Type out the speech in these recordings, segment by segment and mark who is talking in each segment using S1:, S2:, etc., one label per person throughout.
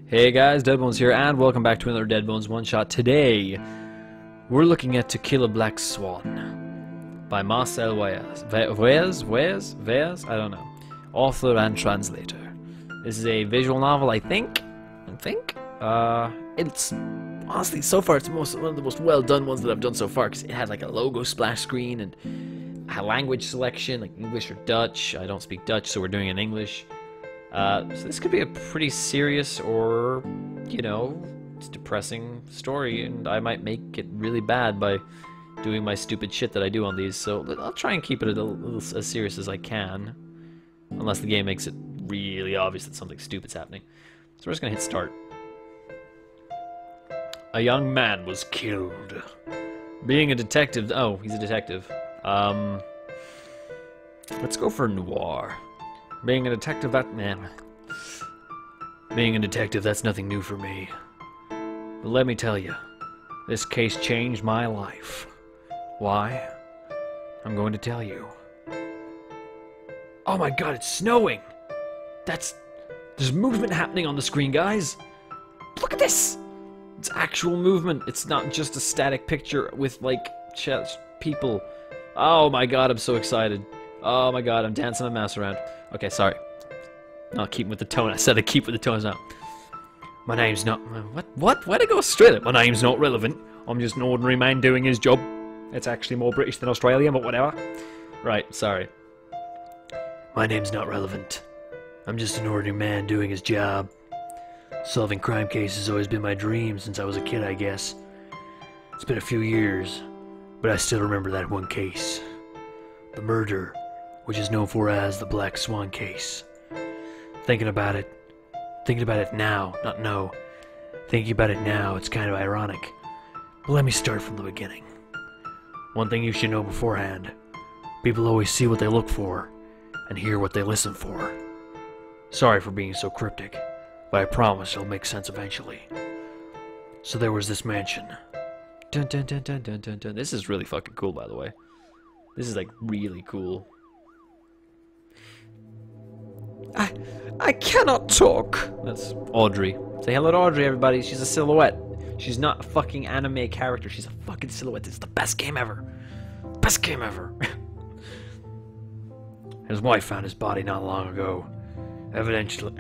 S1: Hey guys, Deadbones here, and welcome back to another Deadbones one-shot. Today, we're looking at To Kill a Black Swan by Marcel Veyes? I don't know. Author and translator. This is a visual novel, I think. It's honestly, so far, it's one of the most well-done ones that I've done so far, because it had like a logo splash screen and a language selection, like English or Dutch. I don't speak Dutch, so we're doing it in English. So this could be a pretty serious or, you know, depressing story, and I might make it really bad by doing my stupid shit that I do on these, so I'll try and keep it a little as serious as I can, unless the game makes it really obvious that something stupid's happening. So we're just gonna hit start. A young man was killed. Being a detective... Oh, he's a detective. Let's go for noir. Being a detective, that's nothing new for me. But let me tell you, this case changed my life. Why? I'm going to tell you. Oh my god, it's snowing! There's movement happening on the screen, guys! Look at this! It's actual movement. It's not just a static picture with, like, people. Oh my god, I'm so excited. Oh my god, I'm dancing my mouse around. Okay, sorry. Not keeping with the tone. I said I keep with the tones now. My name's not... What? Why'd I go straight at? My name's not relevant. I'm just an ordinary man doing his job. It's actually more British than Australian, but whatever. Right, sorry. My name's not relevant. I'm just an ordinary man doing his job. Solving crime cases has always been my dream since I was a kid, I guess. It's been a few years, but I still remember that one case. The murder, which is known for as the Black Swan case. Thinking about it now, thinking about it now, it's kind of ironic. But let me start from the beginning. One thing you should know beforehand, people always see what they look for, and hear what they listen for. Sorry for being so cryptic, but I promise it'll make sense eventually. So there was this mansion. Dun dun dun dun dun dun dun. This is really fucking cool, by the way. This is like really cool. I cannot talk. That's Audrey. Say hello to Audrey, everybody. She's a silhouette. She's not a fucking anime character. She's a fucking silhouette. This is the best game ever. Best game ever. His wife found his body not long ago. Evidently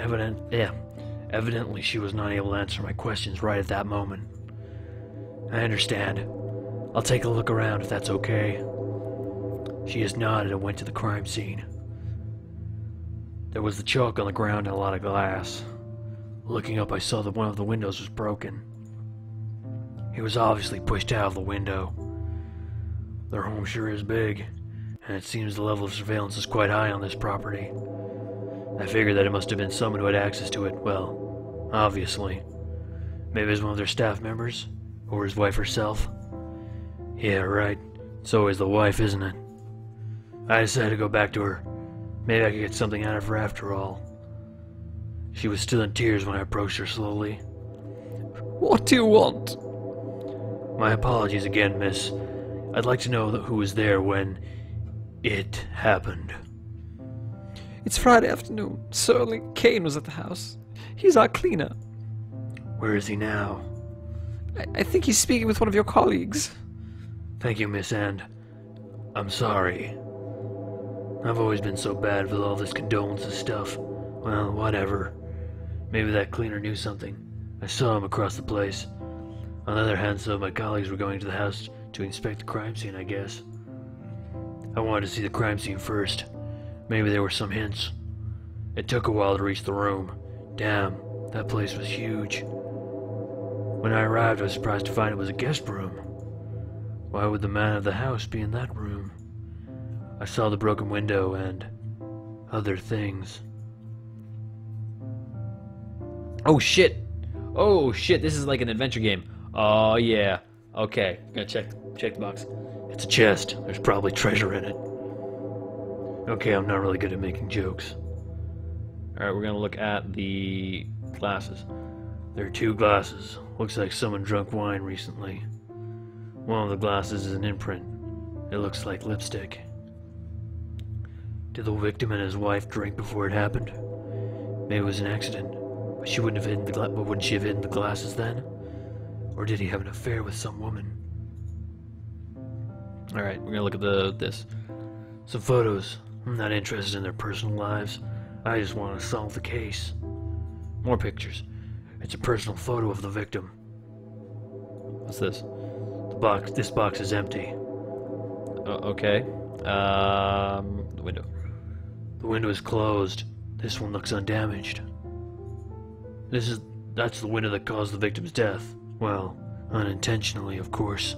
S1: she was not able to answer my questions right at that moment. I understand. I'll take a look around if that's okay. She just nodded and went to the crime scene. There was the chalk on the ground and a lot of glass. Looking up, I saw that one of the windows was broken. He was obviously pushed out of the window. Their home sure is big, and it seems the level of surveillance is quite high on this property. I figured that it must have been someone who had access to it, well, obviously. Maybe it was one of their staff members, or his wife herself. Yeah, right. It's always the wife, isn't it? I decided to go back to her. Maybe I could get something out of her after all. She was still in tears when I approached her slowly. What do you want? My apologies again, miss. I'd like to know who was there when it happened.
S2: It's Friday afternoon. Sir Kane was at the house. He's our cleaner.
S1: Where is he now?
S2: I think he's speaking with one of your colleagues.
S1: Thank you, Miss Anne. I'm sorry. I've always been so bad with all this condolences stuff. Well, whatever. Maybe that cleaner knew something. I saw him across the place. On the other hand, some of my colleagues were going to the house to inspect the crime scene, I guess. I wanted to see the crime scene first. Maybe there were some hints. It took a while to reach the room. Damn, that place was huge. When I arrived, I was surprised to find it was a guest room. Why would the man of the house be in that room? I saw the broken window and other things. Oh shit! Oh shit, this is like an adventure game. Oh yeah. Okay, gotta check the box. It's a chest. There's probably treasure in it. Okay, I'm not really good at making jokes. Alright, we're gonna look at the glasses. There are two glasses. Looks like someone drank wine recently. One of the glasses is an imprint. It looks like lipstick. Did the victim and his wife drink before it happened? Maybe it was an accident. She wouldn't have hidden the wouldn't she have hidden the glasses then? Or did he have an affair with some woman? Alright, we're gonna look at this. Some photos. I'm not interested in their personal lives. I just want to solve the case. More pictures. It's a personal photo of the victim. What's this? This box is empty. Okay. The window. The window is closed. This one looks undamaged. That's the window that caused the victim's death. Well, unintentionally, of course.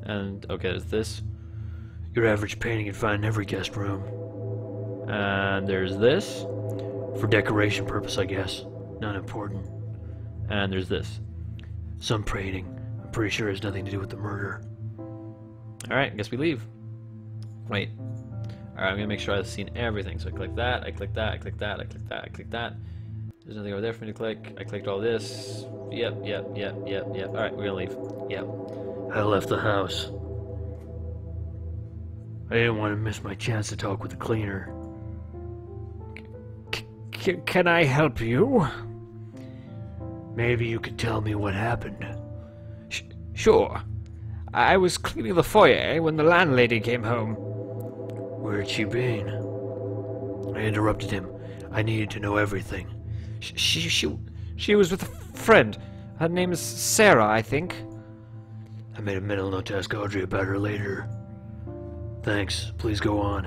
S1: And, okay, there's this. Your average painting you'd find in every guest room. And there's this. For decoration purpose, I guess. Not important. And there's this. Some painting. I'm pretty sure it has nothing to do with the murder. Alright, I guess we leave. Wait. Alright, I'm gonna make sure I've seen everything. So I click that, I click that, I click that, I click that, I click that. There's nothing over there for me to click. I clicked all this. Yep. Alright, we're gonna leave. Yep. I left the house. I didn't want to miss my chance to talk with the cleaner. Can I help you? Maybe you could tell me what happened. Sure. I was cleaning the foyer when the landlady came home. Where'd she been? I interrupted him. I needed to know everything. She was with a friend. Her name is Sarah, I think. I made a mental note to ask Audrey about her later. Thanks. Please go on.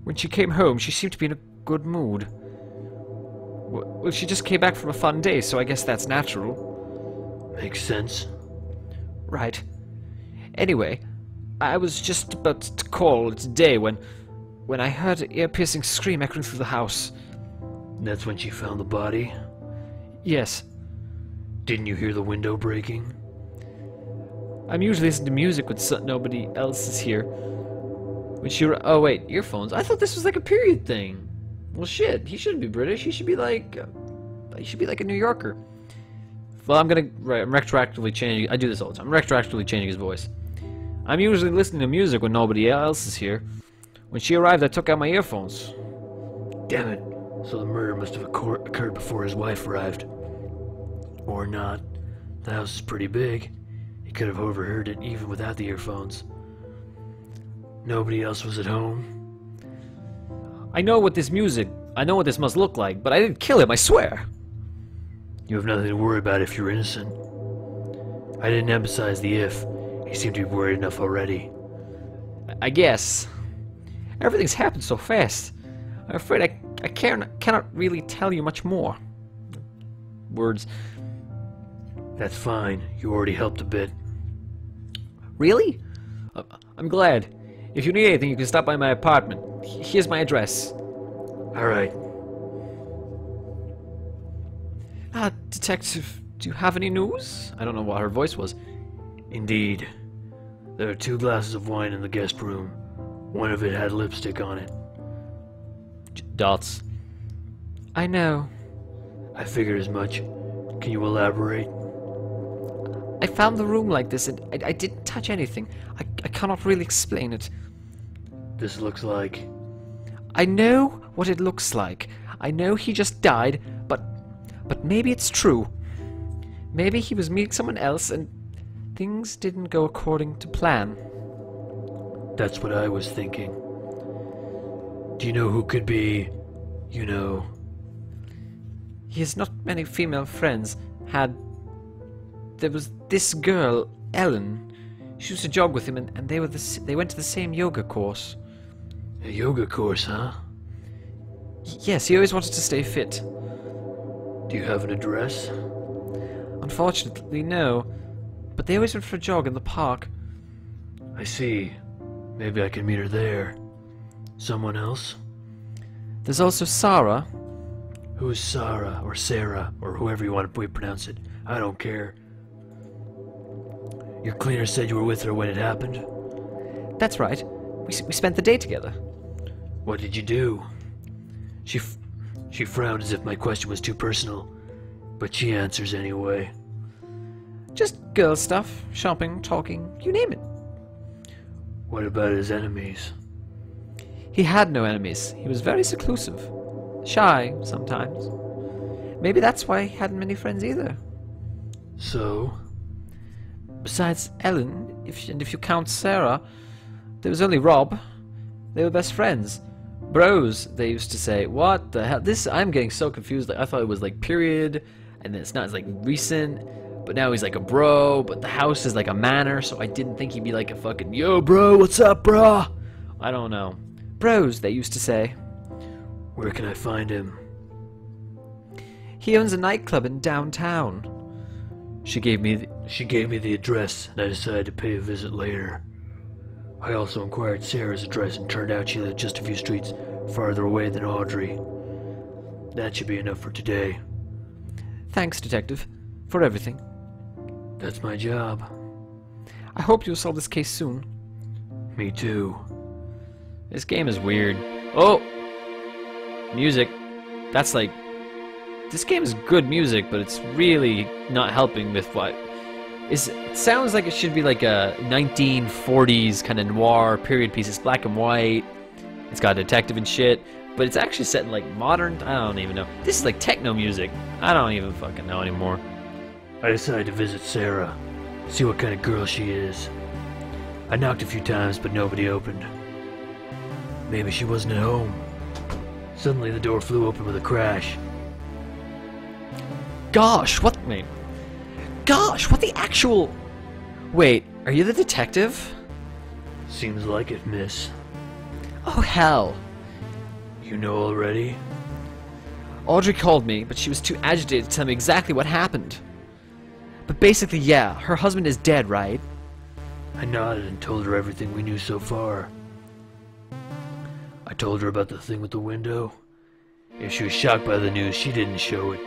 S1: When she came home, she seemed to be in a good mood. Well, she just came back from a fun day, so I guess that's natural. Makes sense. Right. Anyway, I was just about to call it a day when I heard an ear-piercing scream echoing through the house. That's when she found the body? Yes. Didn't you hear the window breaking? I'm usually listening to music when nobody else is here. When she... Oh, wait, earphones? I thought this was like a period thing. Well, shit, he shouldn't be British. He should be like... he should be like a New Yorker. Well, I'm retroactively changing... I do this all the time. I'm retroactively changing his voice. I'm usually listening to music when nobody else is here. When she arrived, I took out my earphones. Damn it. So the murder must have occurred before his wife arrived. Or not. The house is pretty big. He could have overheard it even without the earphones. Nobody else was at home. I know what this must look like, but I didn't kill him, I swear. You have nothing to worry about if you're innocent. I didn't emphasize the if. He seemed to be worried enough already. I guess. Everything's happened so fast. I'm afraid I cannot really tell you much more. Words. That's fine. You already helped a bit. Really? I'm glad. If you need anything, you can stop by my apartment. Here's my address. Alright. Detective, do you have any news? I don't know what her voice was. Indeed. There are 2 glasses of wine in the guest room. One of it had lipstick on it. Dots. I know. I figured as much. Can you elaborate? I found the room like this and I didn't touch anything. I cannot really explain it. This looks like... I know what it looks like. I know he just died, but maybe it's true. Maybe he was meeting someone else and things didn't go according to plan. That's what I was thinking. Do you know who could be, you know... He has not many female friends. There was this girl, Ellen. She used to jog with him, and they went to the same yoga course. A yoga course, huh? Yes, he always wanted to stay fit. Do you have an address? Unfortunately, no. But they always went for a jog in the park. I see. Maybe I can meet her there. Someone else? There's also Sarah. Who's Sarah, or Sarah, or whoever you want to pronounce it? I don't care. Your cleaner said you were with her when it happened? That's right. We spent the day together. What did you do? She frowned as if my question was too personal, but she answers anyway. Just girl stuff, shopping, talking, you name it. What about his enemies? He had no enemies. He was very seclusive. Shy, sometimes.
S2: Maybe that's why he hadn't many friends either.
S3: So?
S2: Besides Ellen, if you count Sarah, there was only Rob. They were best friends.
S1: Bros, they used to say. What the hell? I'm getting so confused. Like, I thought it was like period, and then it's not. It's like recent, but now he's like a bro. But the house is like a manor, so I didn't think he'd be like a fucking yo, bro. What's up, bro? I don't know.
S2: Bros, they used to say.
S3: Where can I find him?
S2: He owns a nightclub in downtown.
S3: She gave me the address, and I decided to pay a visit later. I also inquired Sarah's address, and turned out she lived just a few streets farther away than Audrey. That should be enough for today.
S2: Thanks, Detective, for everything.
S3: That's my job.
S2: I hope you'll solve this case soon.
S3: Me too.
S1: This game is weird. Oh! Music. That's like... This game is good music, but it's really not helping with what... It sounds like it should be like a 1940s kind of noir period piece. It's black and white. It's got a detective and shit. But it's actually set in like modern... I don't even know. This is like techno music. I don't even fucking know anymore.
S3: I decided to visit Sarah. See what kind of girl she is. I knocked a few times, but nobody opened. Maybe she wasn't at home. Suddenly the door flew open with a crash.
S1: Gosh, what... Wait. Gosh, what the actual... Wait, are you the detective?
S3: Seems like it, miss.
S1: Oh, hell.
S3: You know already?
S1: Audrey called me, but she was too agitated to tell me exactly what happened. But basically, yeah, her husband is dead, right?
S3: I nodded and told her everything we knew so far. I told her about the thing with the window. If she was shocked by the news, she didn't show it.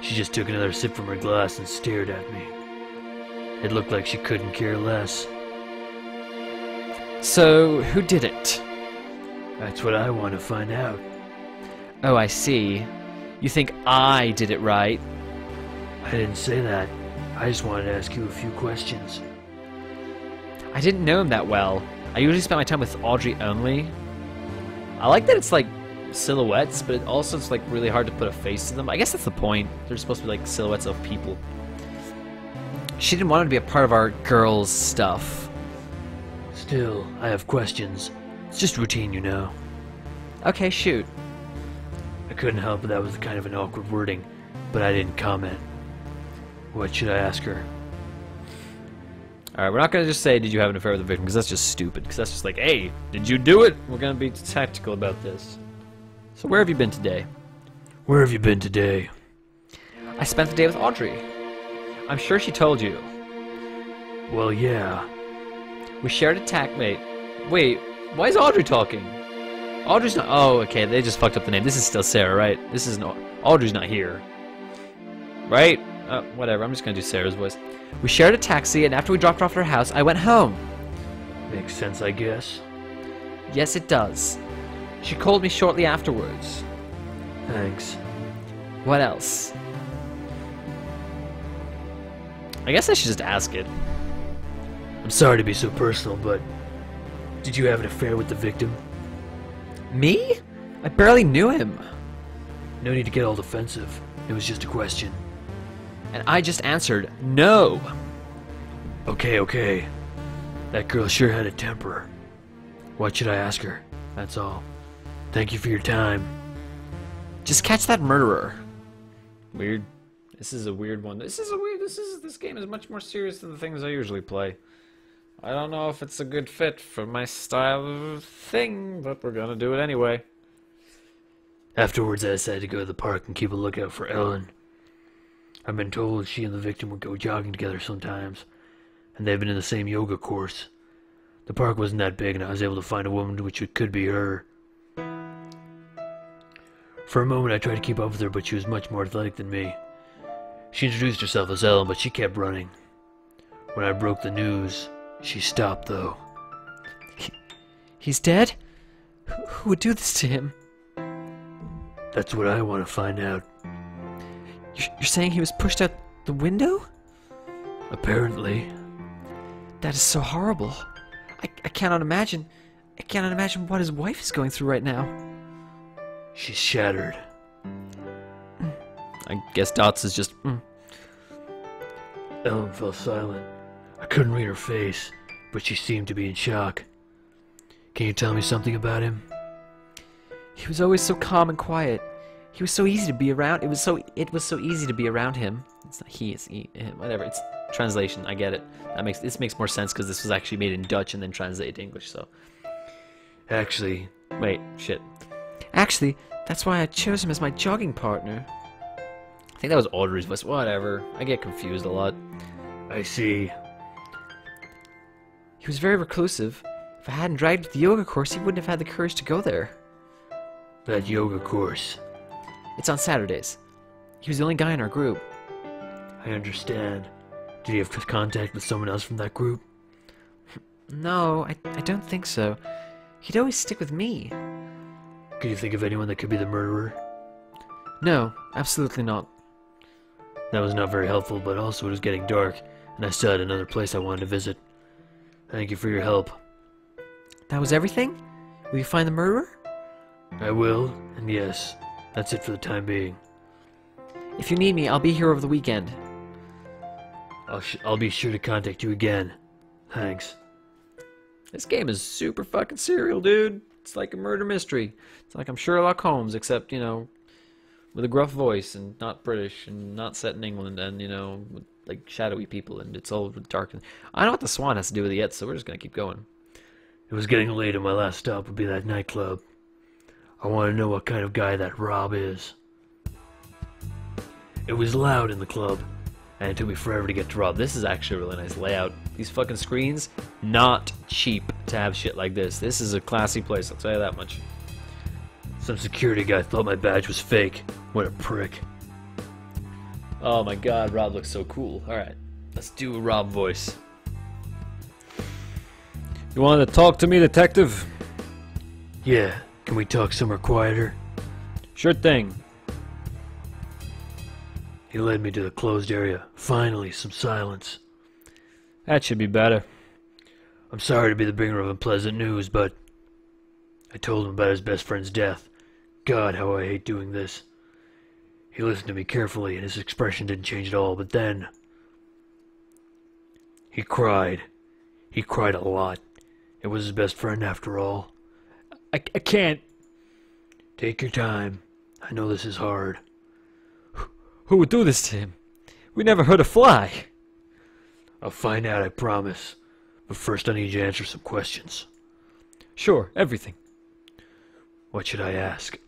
S3: She just took another sip from her glass and stared at me. It looked like she couldn't care less.
S1: So, who did it?
S3: That's what I want to find out.
S1: Oh, I see. You think I did it, right?
S3: I didn't say that. I just wanted to ask you a few questions.
S1: I didn't know him that well. I usually spend my time with Audrey only. I like that it's like silhouettes, but also it's like really hard to put a face to them. I guess that's the point. They're supposed to be like silhouettes of people. She didn't want him to be a part of our girls' stuff.
S3: Still, I have questions. It's just routine, you know.
S1: Okay, shoot.
S3: I couldn't help it, that was kind of an awkward wording, but I didn't comment. What should I ask her?
S1: Alright, we're not going to just say, did you have an affair with the victim, because that's just stupid. Because that's just like, hey, did you do it? We're going to be tactical about this. So where have you been today?
S3: Where have you been today?
S1: I spent the day with Audrey. I'm sure she told you.
S3: Well, yeah.
S1: We shared a mate. Wait, why is Audrey talking? Audrey's not... Oh, okay, they just fucked up the name. This is still Sarah, right? This is no... Audrey's not here. Right? Whatever, I'm just gonna do Sarah's voice. We shared a taxi, and after we dropped her off at her house, I went home.
S3: Makes sense, I guess.
S1: Yes, it does. She called me shortly afterwards.
S3: Thanks.
S1: What else? I guess I should just ask it.
S3: I'm sorry to be so personal, but did you have an affair with the victim?
S1: Me? I barely knew him.
S3: No need to get all defensive. It was just a question.
S1: And I just answered, no.
S3: Okay. That girl sure had a temper. What should I ask her? That's all. Thank you for your time.
S1: Just catch that murderer. Weird. This is a weird one. This game is much more serious than the things I usually play. I don't know if it's a good fit for my style of thing, but we're gonna do it anyway.
S3: Afterwards, I decided to go to the park and keep a lookout for Ellen. I've been told she and the victim would go jogging together sometimes, and they've been in the same yoga course. The park wasn't that big, and I was able to find a woman which could be her. For a moment, I tried to keep up with her, but she was much more athletic than me. She introduced herself as Ellen, but she kept running. When I broke the news, she stopped, though.
S2: He's dead? Who would do this to him?
S3: That's what I want to find out.
S2: You're saying he was pushed out the window?
S3: Apparently.
S2: That is so horrible. I cannot imagine. I cannot imagine what his wife is going through right now.
S3: She's shattered.
S1: I guess Dots is just...
S3: Ellen fell silent. I couldn't read her face, but she seemed to be in shock. Can you tell me something about him?
S2: He was always so calm and quiet. He was so easy to be around. It was so easy to be around him. It's not he, it's he, him, whatever. It's translation. I get it. This makes more sense because this was actually made in Dutch and then translated to English. So,
S3: Actually,
S1: wait, shit.
S2: Actually, that's why I chose him as my jogging partner.
S1: I think that was Audrey's voice. Whatever. I get confused a lot.
S3: I see.
S2: He was very reclusive. If I hadn't dragged him to the yoga course, he wouldn't have had the courage to go there.
S3: That yoga course.
S2: It's on Saturdays. He was the only guy in our group.
S3: I understand. Did you have contact with someone else from that group?
S2: No, I don't think so. He'd always stick with me.
S3: Could you think of anyone that could be the murderer?
S2: No, absolutely not.
S3: That was not very helpful, but also it was getting dark, and I still had another place I wanted to visit. Thank you for your help.
S2: That was everything? Will you find the murderer?
S3: I will, and yes, that's it for the time being.
S2: If you need me, I'll be here over the weekend.
S3: I'll be sure to contact you again. Thanks.
S1: This game is super fucking serial, dude. It's like a murder mystery. It's like I'm Sherlock Holmes, except, you know, with a gruff voice and not British and not set in England and, you know, with, like, shadowy people and it's all dark. And I don't know what the Swan has to do with it yet, so we're just gonna keep going.
S3: It was getting late and my last stop would be that nightclub. I want to know what kind of guy that Rob is. It was loud in the club, and it took me forever to get to Rob.
S1: This is actually a really nice layout. These fucking screens, not cheap to have shit like this. This is a classy place, I'll tell you that much.
S3: Some security guy thought my badge was fake. What a prick.
S1: Oh my god, Rob looks so cool. Alright, let's do a Rob voice. You wanted to talk to me, detective?
S3: Yeah, can we talk somewhere quieter?
S1: Sure thing.
S3: He led me to the closed area. Finally, some silence.
S1: That should be better.
S3: I'm sorry to be the bringer of unpleasant news, but I told him about his best friend's death. God, how I hate doing this. He listened to me carefully, and his expression didn't change at all, but then he cried. He cried a lot. It was his best friend after all.
S1: I can't.
S3: Take your time. I know this is hard.
S1: Who would do this to him? We never hurt a fly.
S3: I'll find out, I promise. But first I need you to answer some questions.
S1: Sure, everything.
S3: What should I ask?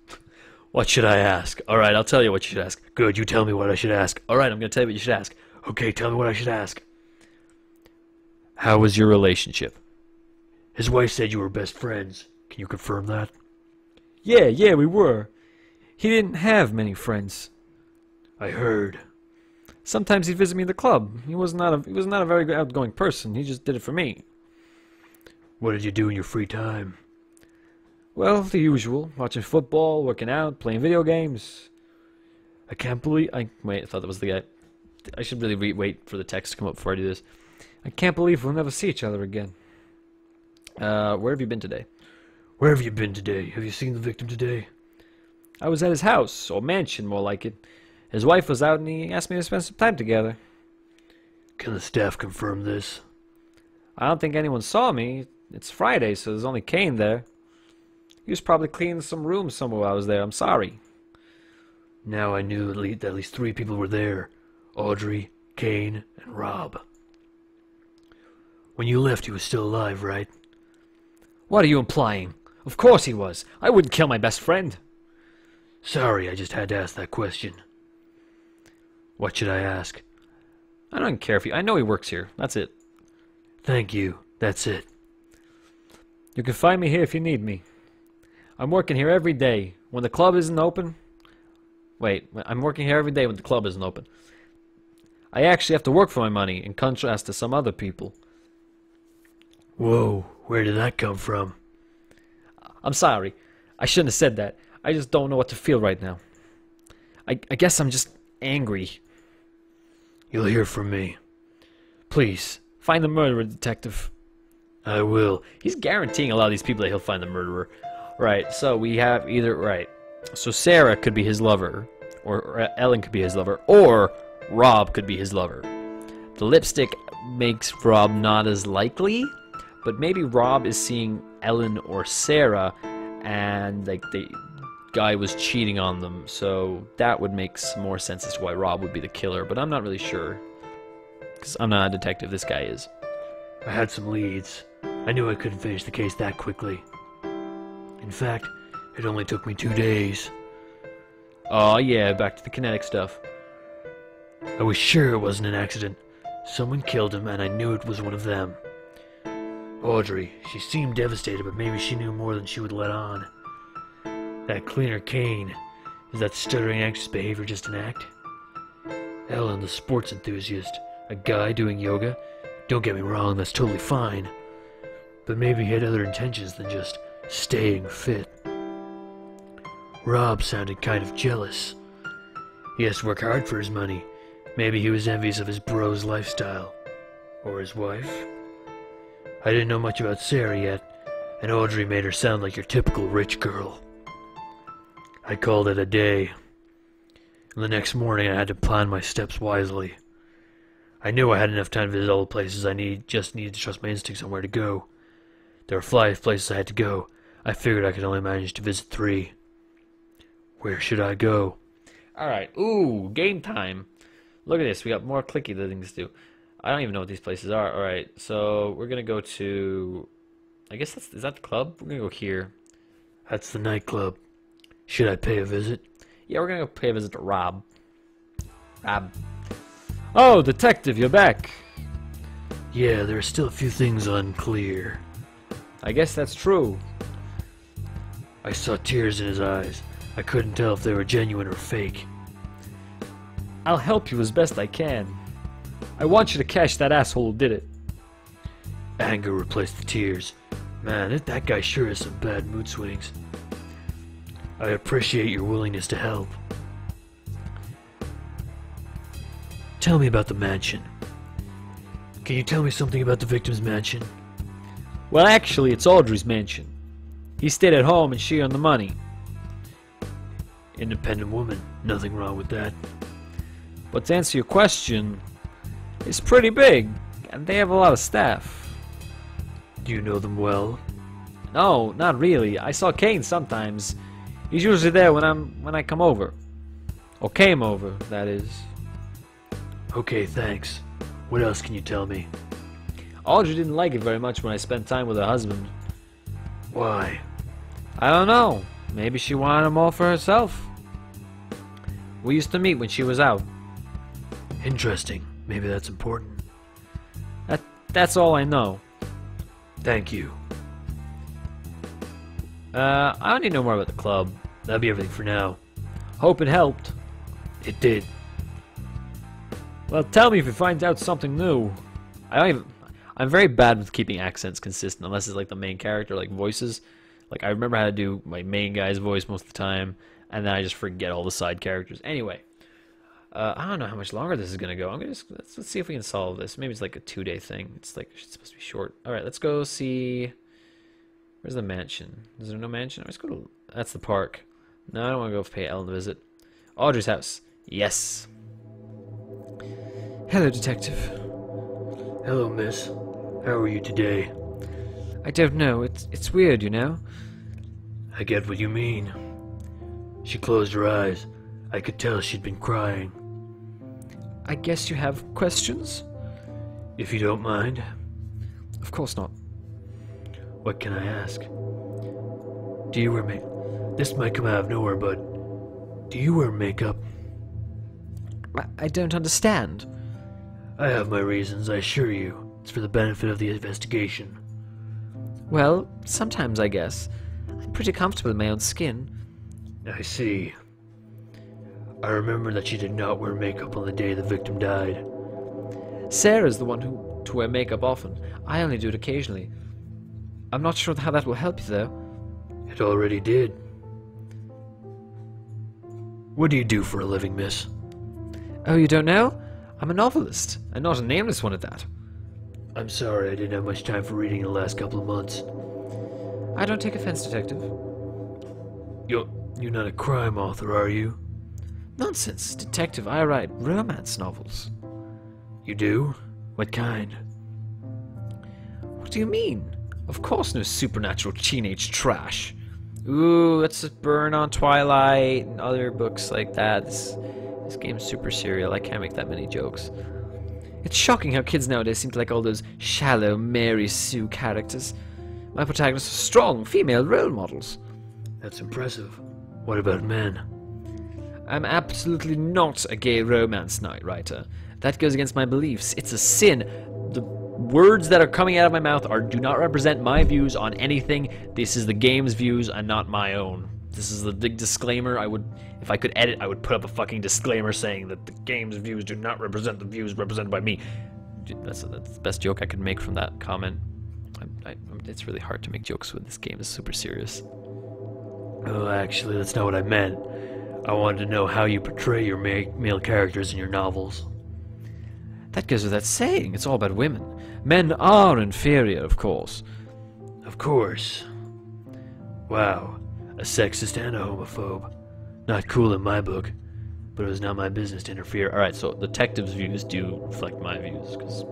S1: What should I ask? Alright, I'll tell you what you should ask.
S3: Good, you tell me what I should ask.
S1: Alright, I'm gonna tell you what you should ask.
S3: Okay, tell me what I should ask.
S1: How was your relationship?
S3: His wife said you were best friends. Can you confirm that?
S1: Yeah, we were. He didn't have many friends.
S3: I heard.
S1: Sometimes he'd visit me at the club. He was not a very good outgoing person. He just did it for me.
S3: What did you do in your free time?
S1: Well, the usual. Watching football, working out, playing video games. I can't believe... Wait, I thought that was the guy. I should really wait for the text to come up before I do this. I can't believe we'll never see each other again. Where have you been today?
S3: Where have you been today? Have you seen the victim today?
S1: I was at his house, or mansion more like it. His wife was out and he asked me to spend some time together.
S3: Can the staff confirm this?
S1: I don't think anyone saw me. It's Friday, so there's only Kane there. He was probably cleaning some rooms somewhere while I was there. I'm sorry.
S3: Now I knew that at least 3 people were there. Audrey, Kane, and Rob. When you left, he was still alive, right?
S1: What are you implying? Of course he was. I wouldn't kill my best friend.
S3: Sorry, I just had to ask that question. What should I ask?
S1: I don't care if you... I know he works here. That's it.
S3: Thank you. That's it.
S1: You can find me here if you need me. I'm working here every day. When the club isn't open... Wait, I'm working here every day when the club isn't open. I actually have to work for my money, in contrast to some other people.
S3: Whoa, where did that come from?
S1: I'm sorry. I shouldn't have said that. I just don't know what to feel right now. I guess I'm just angry.
S3: You'll hear from me.
S1: Please, find the murderer, detective.
S3: I will.
S1: He's guaranteeing a lot of these people that he'll find the murderer. Right, so we have either... Right. So Sarah could be his lover. Or Ellen could be his lover. Or Rob could be his lover. The lipstick makes Rob not as likely, but maybe Rob is seeing Ellen or Sarah, and like the guy was cheating on them, so that would make some more sense as to why Rob would be the killer, but I'm not really sure. Because I'm not a detective, this guy is.
S3: I had some leads. I knew I couldn't finish the case that quickly. In fact, it only took me 2 days.
S1: Oh yeah, back to the kinetic stuff.
S3: I was sure it wasn't an accident. Someone killed him, and I knew it was one of them. Audrey, she seemed devastated, but maybe she knew more than she would let on. That cleaner Kane, is that stuttering anxious behavior just an act? Ellen, the sports enthusiast, a guy doing yoga? Don't get me wrong, that's totally fine. But maybe he had other intentions than just staying fit. Rob sounded kind of jealous. He has to work hard for his money. Maybe he was envious of his bro's lifestyle. Or his wife. I didn't know much about Sarah yet, and Audrey made her sound like your typical rich girl. I called it a day. And the next morning I had to plan my steps wisely. I knew I had enough time to visit all the places just needed to trust my instincts on where to go. There were 5 places I had to go. I figured I could only manage to visit 3. Where should I go?
S1: Alright, ooh, game time. Look at this, we got more clicky things to do. I don't even know what these places are. Alright, so we're gonna go to... I guess is that the club? We're gonna go here.
S3: That's the nightclub. Should I pay a visit?
S1: Yeah, we're gonna go pay a visit to Rob. Rob. Oh, detective, you're back.
S3: Yeah, there are still a few things unclear.
S1: I guess that's true.
S3: I saw tears in his eyes. I couldn't tell if they were genuine or fake.
S1: I'll help you as best I can. I want you to catch that asshole who did it.
S3: Anger replaced the tears. Man, that guy sure has some bad mood swings. I appreciate your willingness to help. Tell me about the mansion. Can you tell me something about the victim's mansion?
S1: Well, actually, it's Audrey's mansion. He stayed at home and she earned the money.
S3: Independent woman. Nothing wrong with that.
S1: But to answer your question, it's pretty big, and they have a lot of staff.
S3: Do you know them well?
S1: No, not really. I saw Kane sometimes. He's usually there when I come over. Or came over, that is.
S3: Okay, thanks. What else can you tell me?
S1: Audrey didn't like it very much when I spent time with her husband.
S3: Why?
S1: I don't know. Maybe she wanted him all for herself. We used to meet when she was out.
S3: Interesting. Maybe that's important.
S1: That's all I know.
S3: Thank you.
S1: I don't need to know more about the club.
S3: That'll be everything for now.
S1: Hope it helped.
S3: It did.
S1: Well, tell me if you find out something new. I'm very bad with keeping accents consistent, unless it's like the main character, like voices. Like, I remember how to do my main guy's voice most of the time, and then I just forget all the side characters. Anyway, I don't know how much longer this is gonna go. Let's see if we can solve this. Maybe it's like a 2-day thing. It's like it's supposed to be short. All right, let's go see. Where's the mansion? Is there no mansion? Let's go to. That's the park. No, I don't want to go pay Ellen a visit. Audrey's house. Yes.
S2: Hello, detective.
S3: Hello, miss. How are you today?
S2: I don't know. It's weird, you know?
S3: I get what you mean. She closed her eyes. I could tell she'd been crying.
S2: I guess you have questions?
S3: If you don't mind.
S2: Of course not.
S3: What can I ask? Do you wear makeup? This might come out of nowhere, but do you wear makeup?
S2: I don't understand.
S3: I have my reasons, I assure you. It's for the benefit of the investigation.
S2: Well, sometimes I guess. I'm pretty comfortable in my own skin.
S3: I see. I remember that she did not wear makeup on the day the victim died.
S2: Sarah's the one to wear makeup often. I only do it occasionally. I'm not sure how that will help you, though.
S3: It already did. What do you do for a living, miss?
S2: Oh, you don't know? I'm a novelist, and not a nameless one at that.
S3: I'm sorry, I didn't have much time for reading in the last couple of months.
S2: I don't take offense, detective.
S3: You're not a crime author, are you?
S2: Nonsense, detective. I write romance novels.
S3: You do? What kind?
S2: What do you mean? Of course no supernatural teenage trash. Ooh, let's just burn on Twilight and other books like that. This game's super serial. I can't make that many jokes. It's shocking how kids nowadays seem to like all those shallow Mary Sue characters. My protagonists are strong female role models.
S3: That's impressive. What about men?
S2: I'm absolutely not a gay romance writer. That goes against my beliefs. It's a sin. The words that are coming out of my mouth do not represent my views on anything. This is the game's views and not my own. This is the big disclaimer. If I could edit, I would put up a fucking disclaimer saying that the game's views do not represent the views represented by me. That's the best joke I could make from that comment. It's really hard to make jokes when this game is super serious.
S3: Oh, actually, that's not what I meant. I wanted to know how you portray your male characters in your novels.
S2: That goes without saying. It's all about women. Men are inferior, of course.
S3: Of course. Wow. A sexist and a homophobe. Not cool in my book, but it was not my business to interfere.
S2: Alright, so detectives' views do reflect my views, because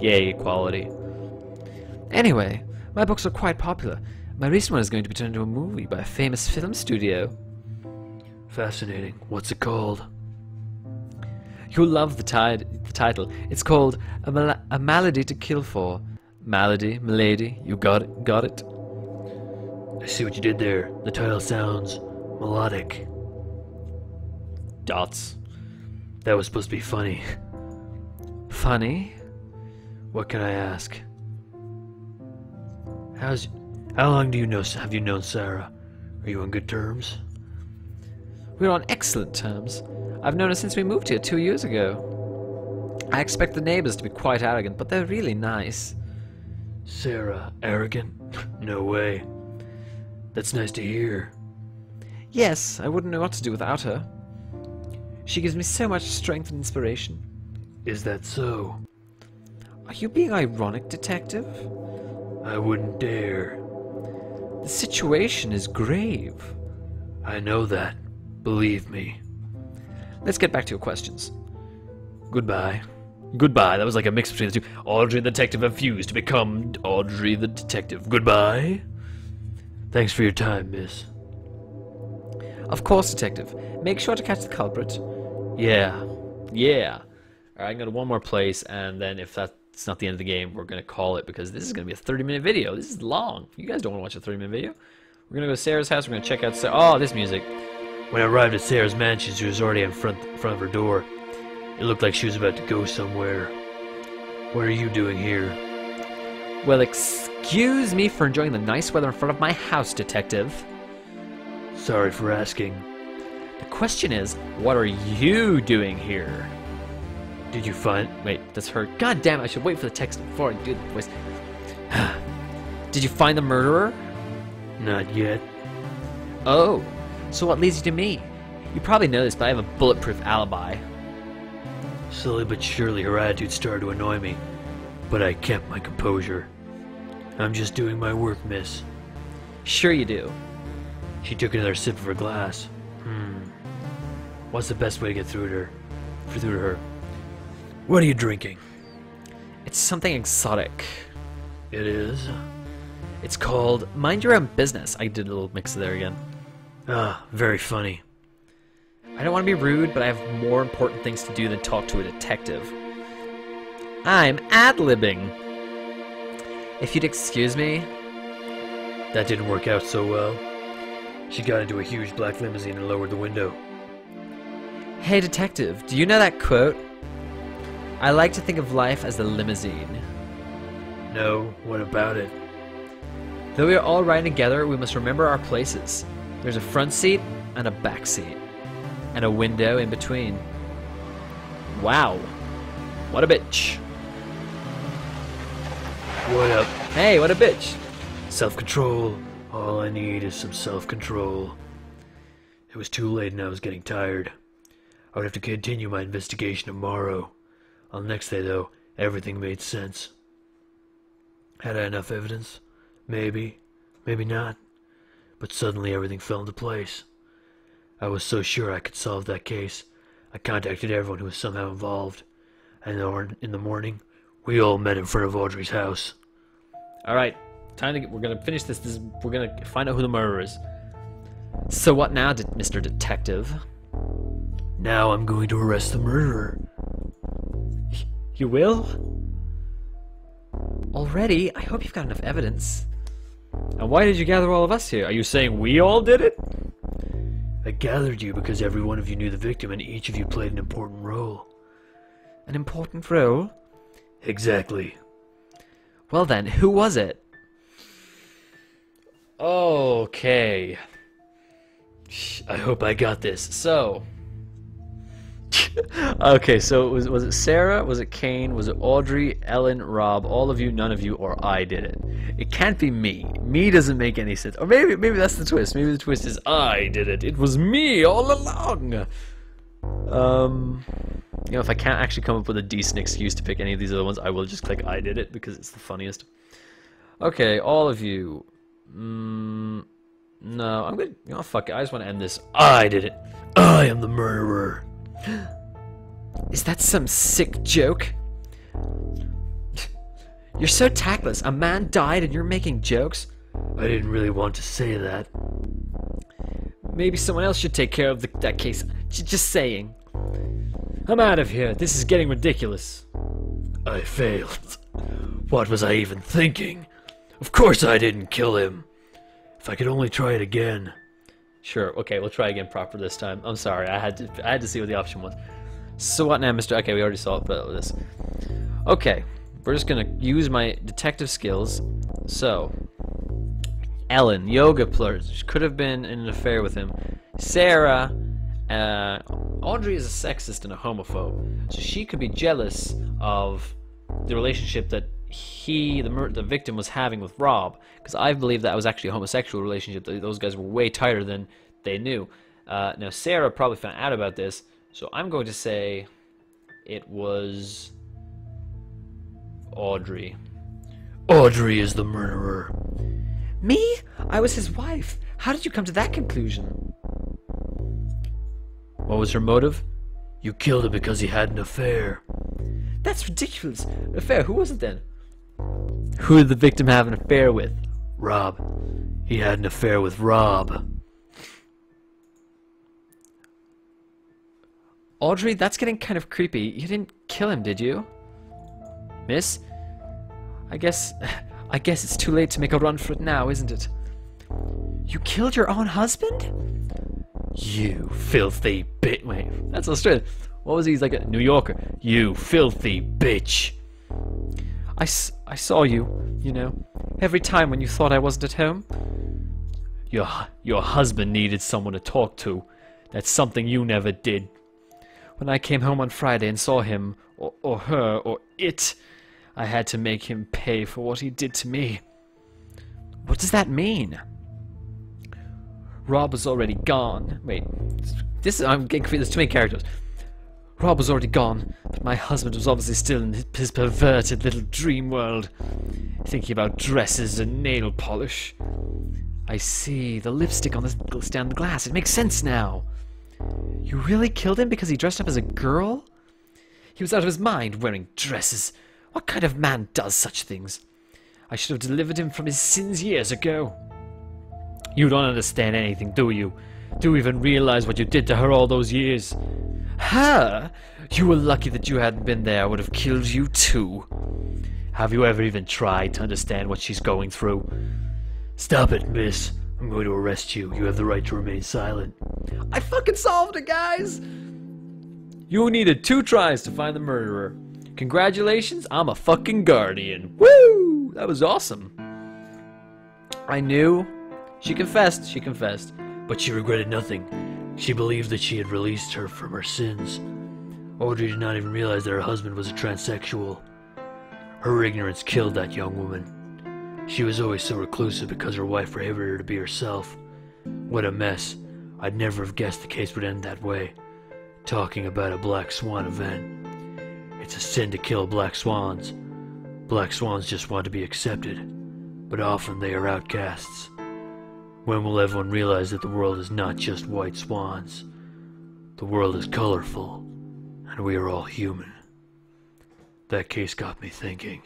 S2: yay, equality. Anyway, my books are quite popular. My recent one is going to be turned into a movie by a famous film studio.
S3: Fascinating. What's it called?
S2: You'll love the title. It's called A Malady to Kill For. Milady, you got it?
S3: I see what you did there. The title sounds melodic.
S2: Dots.
S3: That was supposed to be funny.
S2: Funny?
S3: What can I ask? How long have you known Sarah? Are you on good terms?
S2: We're on excellent terms. I've known her since we moved here 2 years ago. I expect the neighbors to be quite arrogant, but they're really nice.
S3: Sarah, arrogant? No way. That's nice to hear.
S2: Yes, I wouldn't know what to do without her. She gives me so much strength and inspiration.
S3: Is that so?
S2: Are you being ironic, detective?
S3: I wouldn't dare.
S2: The situation is grave.
S3: I know that. Believe me.
S2: Let's get back to your questions.
S3: Goodbye.
S2: Goodbye. That was like a mix between the two. Audrey the detective have fused to become Audrey the detective. Goodbye.
S3: Thanks for your time, miss.
S2: Of course, detective. Make sure to catch the culprit.
S3: Yeah.
S2: Alright, I'm gonna go to one more place, and then if that's not the end of the game, we're gonna call it, because this is gonna be a 30-minute video. This is long. You guys don't want to watch a 30-minute video. We're gonna go to Sarah's house. We're gonna check out Oh, this music.
S3: When I arrived at Sarah's mansion, she was already in front of her door. It looked like she was about to go somewhere. What are you doing here?
S2: Well, excuse me for enjoying the nice weather in front of my house, detective.
S3: Sorry for asking.
S2: The question is, what are you doing here?
S3: Did you find...
S2: Wait, that's her. God damn it, I should wait for the text before I do the voice. Did you find the murderer?
S3: Not yet.
S2: Oh, so what leads you to me? You probably know this, but I have a bulletproof alibi.
S3: Slowly but surely her attitude started to annoy me, but I kept my composure. I'm just doing my work, miss.
S2: Sure you do.
S3: She took another sip of her glass. What's the best way to get through to her? What are you drinking?
S2: It's something exotic.
S3: It is?
S2: It's called Mind Your Own Business. I did a little mix there again.
S3: Ah, very funny.
S2: I don't want to be rude, but I have more important things to do than talk to a detective. I'm ad-libbing. If you'd excuse me.
S3: That didn't work out so well. She got into a huge black limousine and lowered the window.
S2: Hey detective, do you know that quote? I like to think of life as a limousine.
S3: No, what about it?
S2: Though we are all riding together, we must remember our places. There's a front seat and a back seat. And a window in between. Wow. What a bitch.
S3: What up?
S2: Hey, what a bitch.
S3: Self-control. All I need is some self-control. It was too late and I was getting tired. I would have to continue my investigation tomorrow. On the next day, though, everything made sense. Had I enough evidence? Maybe. Maybe not. But suddenly everything fell into place. I was so sure I could solve that case. I contacted everyone who was somehow involved. And in the morning, we all met in front of Audrey's house.
S1: Alright, we're gonna finish this. We're gonna find out who the murderer is. So what now, Mr. Detective?
S3: Now I'm going to arrest the murderer.
S1: You will? Already? I hope you've got enough evidence. And why did you gather all of us here? Are you saying we all did it?
S3: I gathered you because every one of you knew the victim and each of you played an important role.
S1: An important role?
S3: Exactly.
S1: Well then, who was it? Okay.
S3: I hope I got this.
S1: So... okay, so was it Sarah? Was it Kane? Was it Audrey, Ellen, Rob? All of you, none of you, or I did it? It can't be me. Me doesn't make any sense. Or maybe that's the twist. Maybe the twist is I did it. It was me all along. You know, if I can't actually come up with a decent excuse to pick any of these other ones, I will just click I did it because it's the funniest. Okay, all of you. No, I'm good. You know, fuck it. I just want to end this. I did it.
S3: I am the murderer.
S1: Is that some sick joke? You're so tactless. A man died and you're making jokes?
S3: I didn't really want to say that.
S1: Maybe someone else should take care of that case. Just saying. I'm out of here. This is getting ridiculous.
S3: I failed. What was I even thinking? Of course I didn't kill him. If I could only try it again.
S1: Sure. Okay, we'll try again proper this time. I'm sorry. I had to see what the option was. So what now, Mr. Okay, we already saw this. Okay, we're just gonna use my detective skills. So, Ellen, yoga players, could have been in an affair with him. Sarah, Audrey is a sexist and a homophobe, so she could be jealous of the relationship that the victim was having with Rob, because I believe that was actually a homosexual relationship. Those guys were way tighter than they knew. Now Sarah probably found out about this, so I'm going to say it was Audrey.
S3: Audrey is the murderer.
S1: Me? I was his wife. How did you come to that conclusion?
S3: What was her motive? You killed him because he had an affair.
S1: That's ridiculous. Affair? Who was it then? Who did the victim have an affair with?
S3: Rob. He had an affair with Rob.
S1: Audrey, that's getting kind of creepy. You didn't kill him, did you? Miss? I guess it's too late to make a run for it now, isn't it? You killed your own husband?
S3: You filthy bitch.
S1: Wait, that's Australian. What was he? He's like a New Yorker.
S3: You filthy bitch.
S1: I saw you, you know, every time when you thought I wasn't at home.
S3: Your husband needed someone to talk to. That's something you never did.
S1: When I came home on Friday and saw him, or her, or it, I had to make him pay for what he did to me. What does that mean? Rob was already gone. Wait, I'm getting confused. There's too many characters. Rob was already gone, but my husband was obviously still in his perverted little dream world, thinking about dresses and nail polish. I see. The lipstick on the stand of the glass. It makes sense now. You really killed him because he dressed up as a girl? He was out of his mind wearing dresses. What kind of man does such things? I should have delivered him from his sins years ago. You don't understand anything, do you? Do you even realize what you did to her all those years? Her? You were lucky that you hadn't been there. I would have killed you too. Have you ever even tried to understand what she's going through?
S3: Stop it, miss. I'm going to arrest you. You have the right to remain silent.
S1: I fucking solved it, guys! You needed 2 tries to find the murderer. Congratulations, I'm a fucking guardian. Woo! That was awesome. I knew. She confessed.
S3: But she regretted nothing. She believed that she had released her from her sins. Audrey did not even realize that her husband was a transsexual. Her ignorance killed that young woman. She was always so reclusive because her wife prohibited her to be herself. What a mess. I'd never have guessed the case would end that way. Talking about a black swan event. It's a sin to kill black swans. Black swans just want to be accepted, but often they are outcasts. When will everyone realize that the world is not just white swans? The world is colorful, and we are all human. That case got me thinking,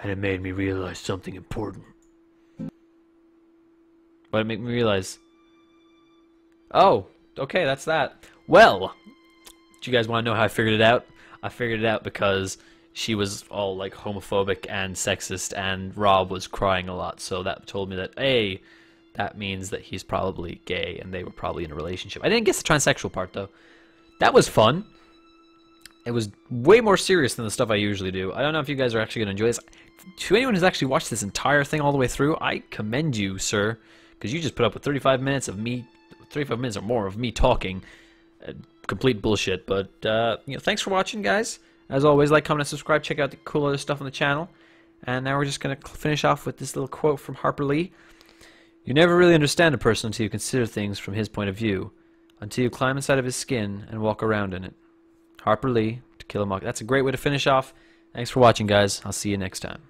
S3: and it made me realize something important.
S2: What did it make me realize? Oh, okay, that's that. Well, do you guys want to know how I figured it out? I figured it out because she was all like homophobic and sexist, and Rob was crying a lot. So that told me that that means that he's probably gay, and they were probably in a relationship. I didn't guess the transsexual part though. That was fun. It was way more serious than the stuff I usually do. I don't know if you guys are actually going to enjoy this. To anyone who's actually watched this entire thing all the way through, I commend you, sir, because you just put up with 35 minutes of me, 35 minutes or more of me talking. Complete bullshit. But you know, thanks for watching, guys. As always, like, comment, and subscribe. Check out the cool other stuff on the channel. And now we're just going to finish off with this little quote from Harper Lee. You never really understand a person until you consider things from his point of view, until you climb inside of his skin and walk around in it. Harper Lee, To Kill a Mock. That's a great way to finish off. Thanks for watching, guys. I'll see you next time.